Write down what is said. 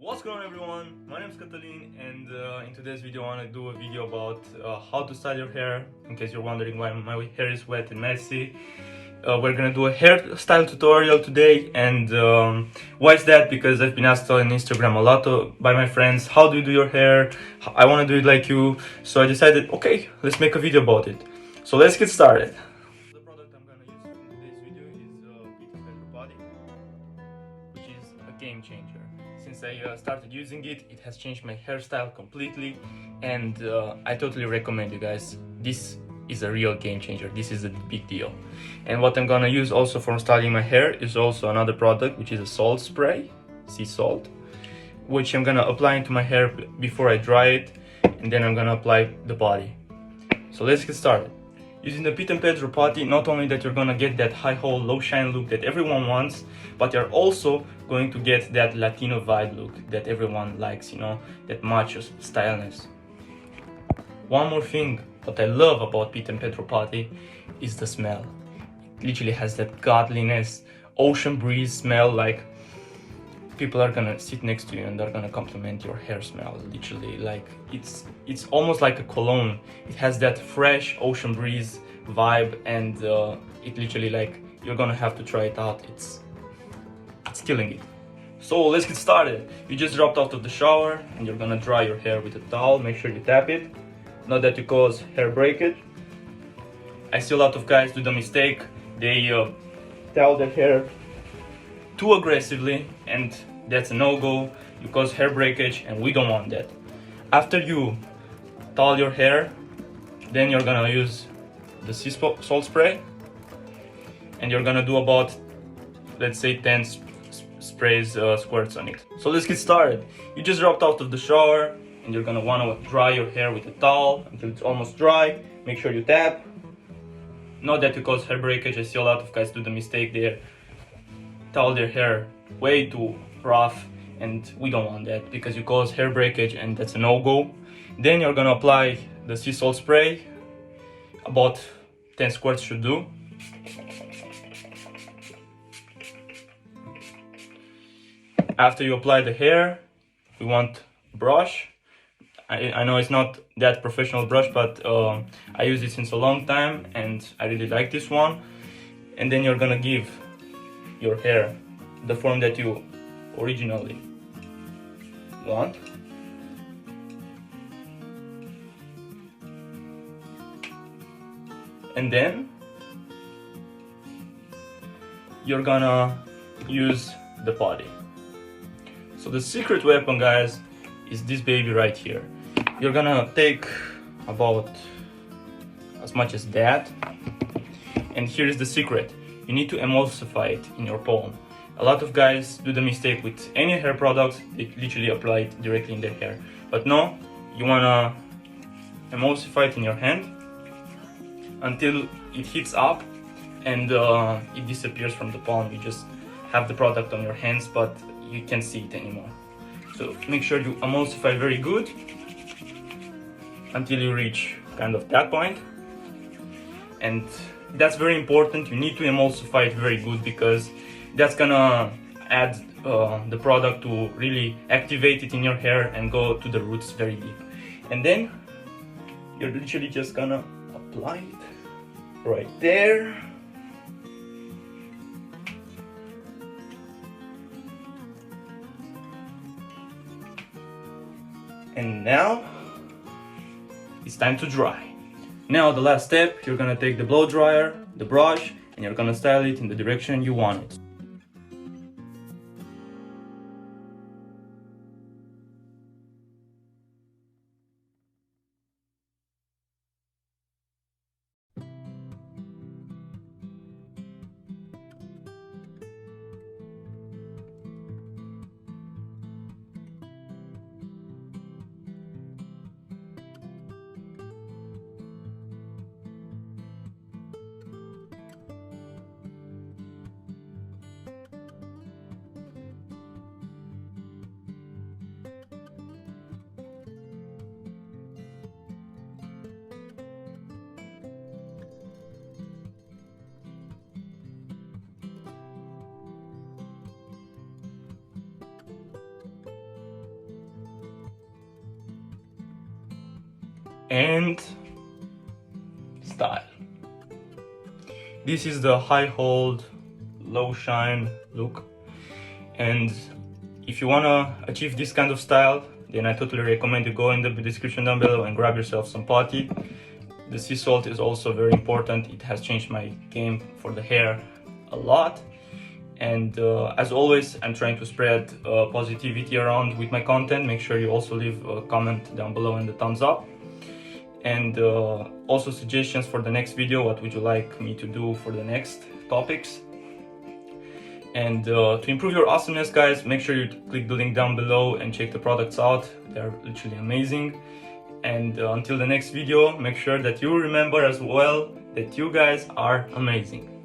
What's going on, everyone? My name is Catalin, and in today's video I want to do a video about how to style your hair. In case you're wondering why my hair is wet and messy, we're gonna do a hairstyle tutorial today. And why is that? Because I've been asked on Instagram a lot by my friends, how do you do your hair? I want to do it like you. So I decided, okay, let's make a video about it. So let's get started. The product I'm gonna use in today's video is Pete Pedro Putty, which is a game changer. Since I started using it, it has changed my hairstyle completely, and I totally recommend you guys. This is a real game changer. This is a big deal. And what I'm gonna use also for styling my hair is also another product, which is a salt spray, sea salt, which I'm gonna apply into my hair before I dry it, and then I'm gonna apply the body. So let's get started. Using the Pete Pedro Putty, not only that you're gonna get that high hold, low shine look that everyone wants, but you're also going to get that Latino vibe look that everyone likes, you know, that macho styleness. One more thing, what I love about Pete Pedro Putty is the smell. It literally has that godliness, ocean breeze smell, like people are gonna sit next to you and they're gonna compliment your hair smell. Literally, like it's almost like a cologne. It has that fresh ocean breeze vibe, and it literally, like, you're gonna have to try it out. It's killing it. So let's get started. You just dropped out of the shower and you're gonna dry your hair with a towel. Make sure you tap it, not that you cause hair breakage. I see a lot of guys do the mistake. They towel their hair too aggressively, and that's a no-go. You cause hair breakage, and we don't want that. After you towel your hair, then you're gonna use the sea salt spray, and you're gonna do about, let's say, 10 sprays, squirts on it. So let's get started. You just dropped out of the shower and you're gonna wanna dry your hair with a towel until it's almost dry. Make sure you tap. Not that you cause hair breakage. I see a lot of guys do the mistake. They towel their hair way too rough, and we don't want that because you cause hair breakage, and that's a no-go. Then you're gonna apply the sea salt spray. About 10 squirts should do. After you apply the hair, we want a brush. I know it's not that professional brush, but I use it since a long time and I really like this one. And then you're gonna give your hair the form that you originally want. And then you're gonna use the body. So the secret weapon, guys, is this baby right here. You're gonna take about as much as that, and here is the secret. You need to emulsify it in your palm. A lot of guys do the mistake with any hair products. They literally apply it directly in their hair, but no, you wanna emulsify it in your hand until it heats up and it disappears from the palm. You just have the product on your hands, but you can't see it anymore. So make sure you emulsify very good until you reach kind of that point. And that's very important. You need to emulsify it very good because that's gonna add the product to really activate it in your hair and go to the roots very deep. And then you're literally just gonna apply it right there. And now it's time to dry. Now the last step, you're gonna take the blow dryer, the brush, and you're gonna style it in the direction you want it. and style. This is the high hold, low shine look, and if you wanna achieve this kind of style, then I totally recommend you go in the description down below and grab yourself some putty. The sea salt is also very important. It has changed my game for the hair a lot. And as always, I'm trying to spread positivity around with my content. Make sure you also leave a comment down below and the thumbs up. And also suggestions for the next video. What would you like me to do for the next topics? And to improve your awesomeness, guys, make sure you click the link down below and check the products out. They're literally amazing. And until the next video, make sure that you remember as well that you guys are amazing.